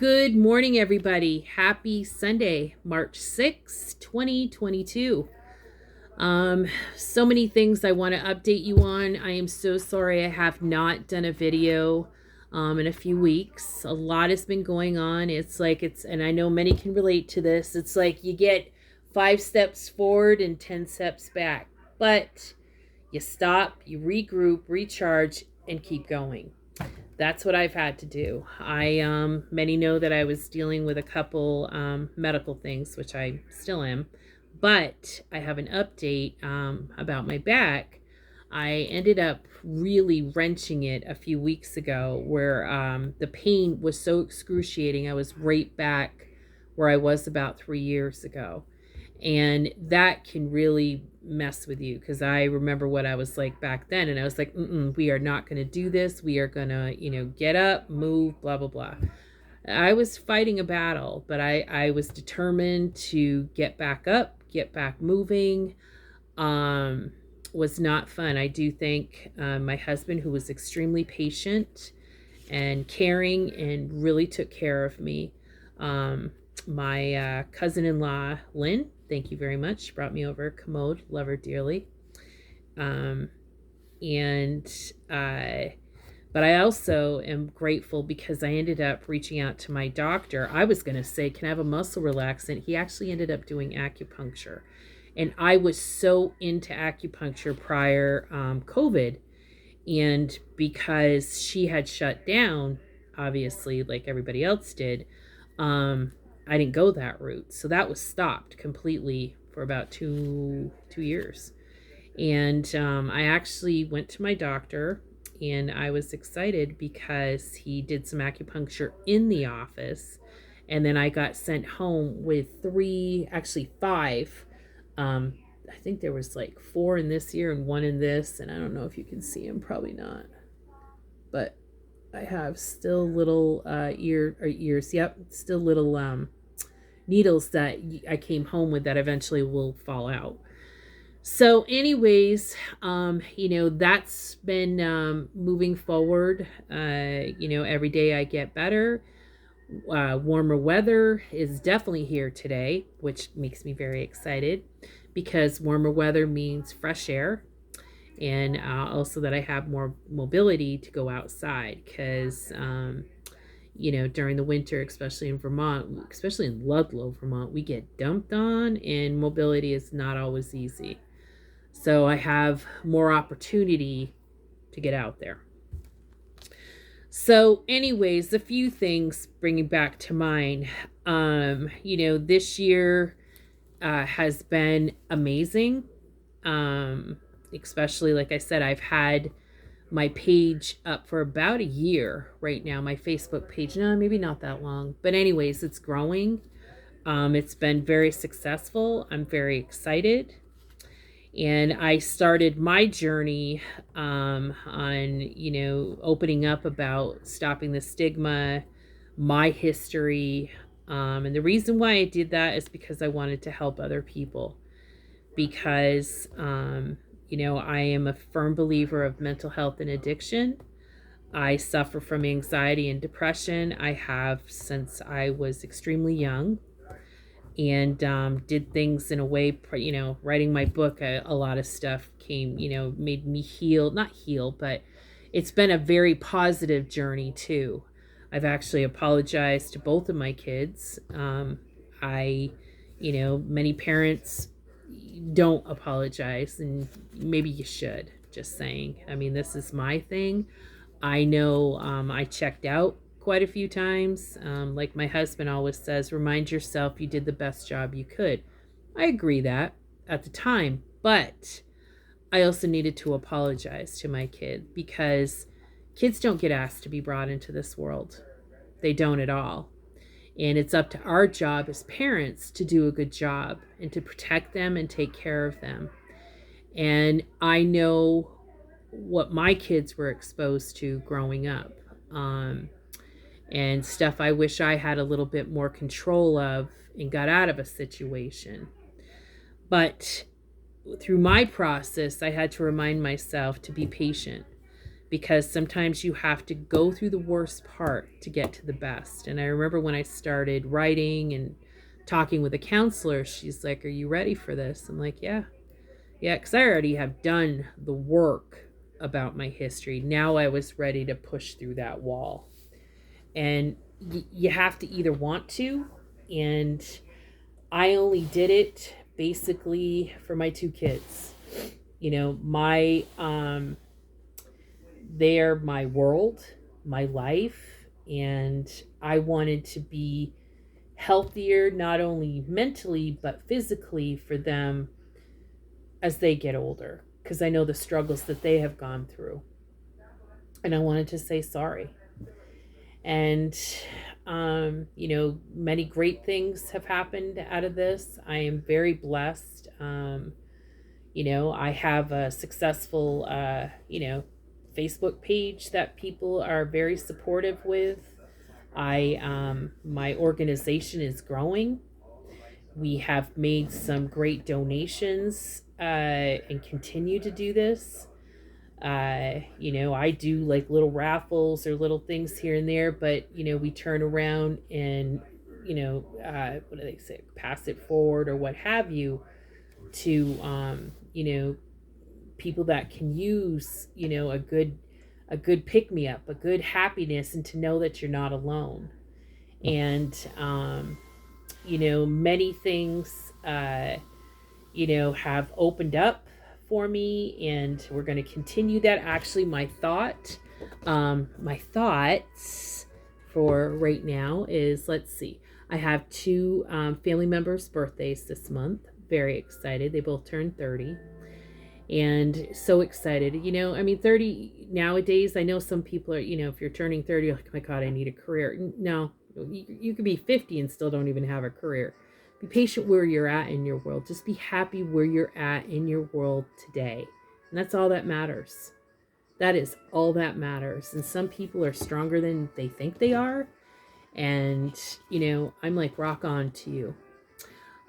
Good morning, everybody. Happy Sunday, March 6th, 2022. So many things I want to update you on. I am so sorry I have not done a video in a few weeks. A lot has been going on. And I know many can relate to this. It's like you get 5 steps forward and 10 steps back, but you stop, you regroup, recharge, and keep going. That's what I've had to do. Many know that I was dealing with a couple medical things, which I still am, but I have an update about my back. I ended up really wrenching it a few weeks ago where the pain was so excruciating. I was right back where I was about 3 years ago. And that can really mess with you because I remember what I was like back then. And I was like, we are not going to do this. We are going to, get up, move, blah, blah, blah. I was fighting a battle, but I was determined to get back up, get back moving. Was not fun. I do thank my husband, who was extremely patient and caring and really took care of me. My cousin-in-law, Lynn, thank you very much. She brought me over a commode. Love her dearly. But I also am grateful because I ended up reaching out to my doctor. I was going to say, can I have a muscle relaxant? He actually ended up doing acupuncture. And I was so into acupuncture prior COVID. And because she had shut down, obviously, like everybody else did, I didn't go that route. So that was stopped completely for about two years. And I actually went to my doctor and I was excited because he did some acupuncture in the office. And then I got sent home with five. I think there was like 4 in this year and 1 in this. And I don't know if you can see them, probably not. But I have still little ears. Yep, still little needles that I came home with that eventually will fall out. So anyways, that's been moving forward. Every day I get better. Warmer weather is definitely here today, which makes me very excited because warmer weather means fresh air. And also that I have more mobility to go outside because, during the winter, especially in Vermont, especially in Ludlow, Vermont, we get dumped on and mobility is not always easy. So I have more opportunity to get out there. So anyways, a few things bringing back to mind. This year has been amazing. Especially, like I said, I've had my page up for about a year right now, my Facebook page. No, maybe not that long. But anyways, it's growing. It's been very successful. I'm very excited. And I started my journey on, opening up about stopping the stigma, my history. And the reason why I did that is because I wanted to help other people. Because I am a firm believer of mental health and addiction. I suffer from anxiety and depression. I have since I was extremely young and did things in a way, writing my book, a lot of stuff came, made me not heal, but it's been a very positive journey too. I've actually apologized to both of my kids. Many parents don't apologize, and maybe you should. Just saying. I mean, this is my thing. I know I checked out quite a few times. Like my husband always says, remind yourself you did the best job you could. I agree that at the time, but I also needed to apologize to my kid because kids don't get asked to be brought into this world. They don't at all. And it's up to our job as parents to do a good job and to protect them and take care of them. And I know what my kids were exposed to growing up, and stuff I wish I had a little bit more control of and got out of a situation. But through my process, I had to remind myself to be patient because sometimes you have to go through the worst part to get to the best. And I remember when I started writing and talking with a counselor, she's like, "Are you ready for this?" I'm like, "Yeah." Yeah, because I already have done the work about my history. Now I was ready to push through that wall. And you have to either want to, and I only did it basically for my two kids. You know, they're my world, my life, and I wanted to be healthier, not only mentally, but physically for them as they get older, because I know the struggles that they have gone through. And I wanted to say sorry. And, many great things have happened out of this. I am very blessed. I have a successful, Facebook page that people are very supportive with. My organization is growing. We have made some great donations and continue to do this. I do like little raffles or little things here and there, but we turn around and what do they say, pass it forward or what have you to people that can use a good pick me up, a good happiness, and to know that you're not alone. And many things have opened up for me, and we're going to continue that. Actually, my thoughts for right now is, let's see, I have two family members' birthdays this month. Very excited. They both turned 30. And so excited. 30 nowadays, I know some people are, if you're turning 30, you're like, oh my God, I need a career. No, you could be 50 and still don't even have a career. Be patient where you're at in your world. Just be happy where you're at in your world today. And that's all that matters. That is all that matters. And some people are stronger than they think they are. And, I'm like, rock on to you.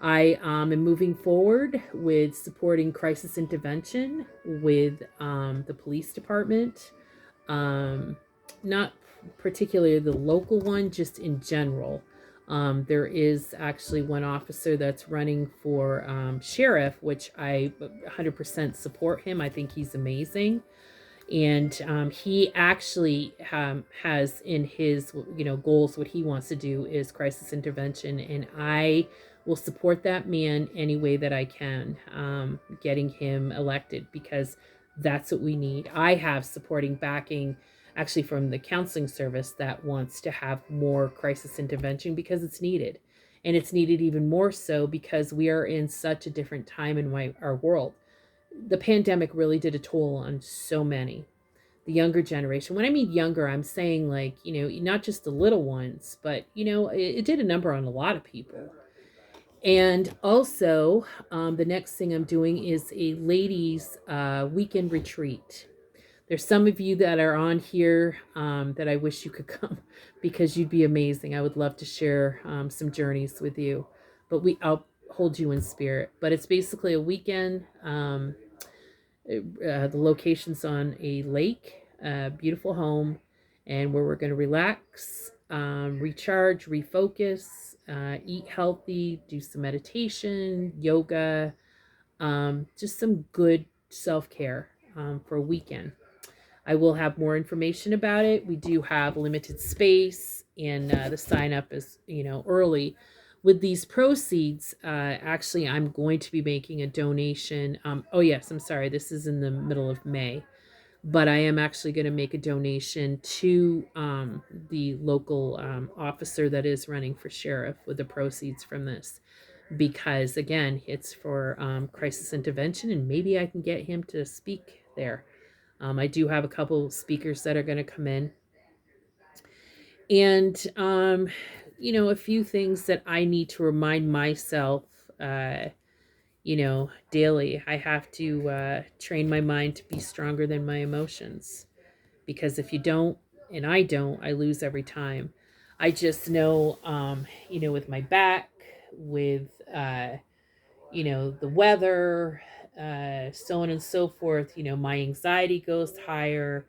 I am moving forward with supporting crisis intervention with the police department. Not particularly the local one, just in general. There is actually one officer that's running for sheriff, which I 100% support him. I think he's amazing. And he actually has in his goals, what he wants to do is crisis intervention, and I will support that man any way that I can, getting him elected, because that's what we need. I have supporting backing actually from the counseling service that wants to have more crisis intervention because it's needed. And it's needed even more so because we are in such a different time in our world. The pandemic really did a toll on so many. The younger generation. When I mean younger, I'm saying like, not just the little ones, but, it did a number on a lot of people. And also, the next thing I'm doing is a ladies' weekend retreat. There's some of you that are on here that I wish you could come because you'd be amazing. I would love to share some journeys with you, but I'll hold you in spirit. But it's basically a weekend. The location's on a lake, a beautiful home, and where we're going to relax, recharge, refocus, eat healthy, do some meditation, yoga, just some good self-care for a weekend. I will have more information about it. We do have limited space, and the sign up is, early. With these proceeds, actually, I'm going to be making a donation. Oh, yes, I'm sorry. This is in the middle of May. But I am actually going to make a donation to the local officer that is running for sheriff with the proceeds from this. Because, again, it's for crisis intervention, and maybe I can get him to speak there. I do have a couple speakers that are going to come in. And, a few things that I need to remind myself, daily. I have to train my mind to be stronger than my emotions. Because if you don't, and I don't, I lose every time. I just know, with my back, with, the weather, so on and so forth, my anxiety goes higher.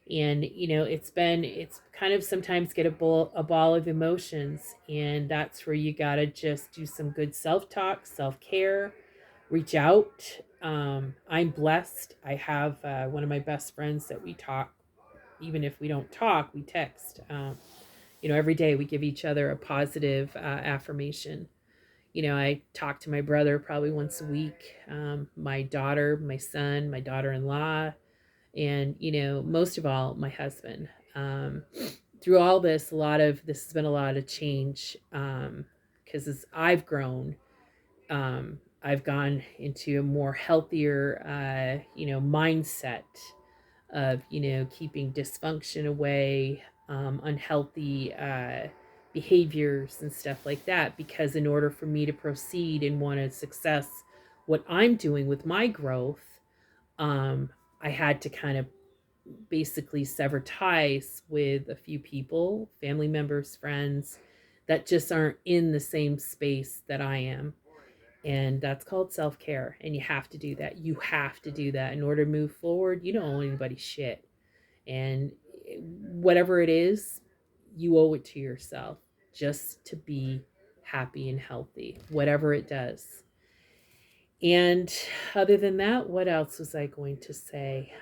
And it's kind of sometimes get a ball of emotions, and that's where you gotta just do some good self-talk, self-care, reach out. I'm blessed. I have one of my best friends that we talk, even if we don't talk, we text. Every day we give each other a positive affirmation. I talk to my brother probably once a week, my daughter, my son, my daughter-in-law, and most of all, my husband. Through all this, this has been a lot of change, because as I've grown, I've gone into a more healthier, mindset of keeping dysfunction away, unhealthy behaviors and stuff like that. Because in order for me to proceed and want to success what I'm doing with my growth, I had to kind of basically sever ties with a few people, family members, friends, that just aren't in the same space that I am. And that's called self care. And you have to do that. You have to do that in order to move forward. You don't owe anybody shit. And whatever it is, you owe it to yourself just to be happy and healthy, whatever it does. And other than that, what else was I going to say?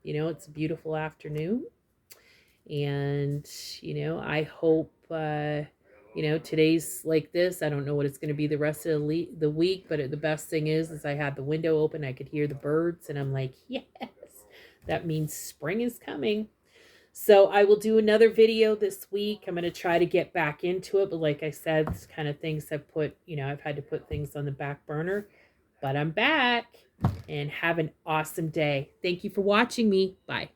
It's a beautiful afternoon. And, I hope, today's like this. I don't know what it's going to be the rest of the week, but the best thing is I had the window open. I could hear the birds, and I'm like, yes, that means spring is coming. So I will do another video this week. I'm going to try to get back into it. But like I said, it's kind of things I've had to put things on the back burner. But I'm back, and have an awesome day. Thank you for watching me. Bye.